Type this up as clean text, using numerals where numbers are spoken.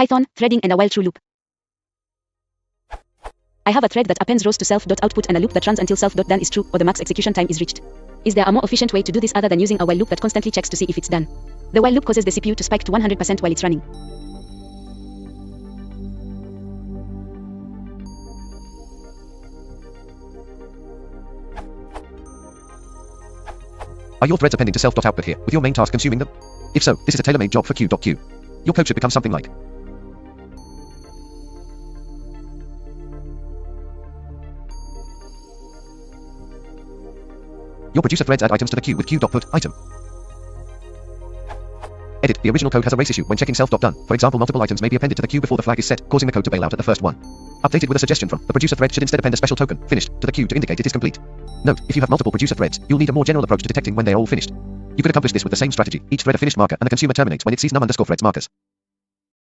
Python, threading and a while true loop. I have a thread that appends rows to self.output and a loop that runs until self.done is true or the max execution time is reached. Is there a more efficient way to do this other than using a while loop that constantly checks to see if it's done? The while loop causes the CPU to spike to 100% while it's running. Are your threads appending to self.output here, with your main task consuming them? If so, this is a tailor-made job for Q.Q. Your code should become something like: your producer threads add items to the queue with Q.put item. Edit. The original code has a race issue when checking self.done. For example, multiple items may be appended to the queue before the flag is set, causing the code to bail out at the first one. Updated with a suggestion from: the producer thread should instead append a special token, finished, to the queue to indicate it is complete. Note, if you have multiple producer threads, you'll need a more general approach to detecting when they are all finished. You could accomplish this with the same strategy: each thread a finished marker and the consumer terminates when it sees num_threads markers.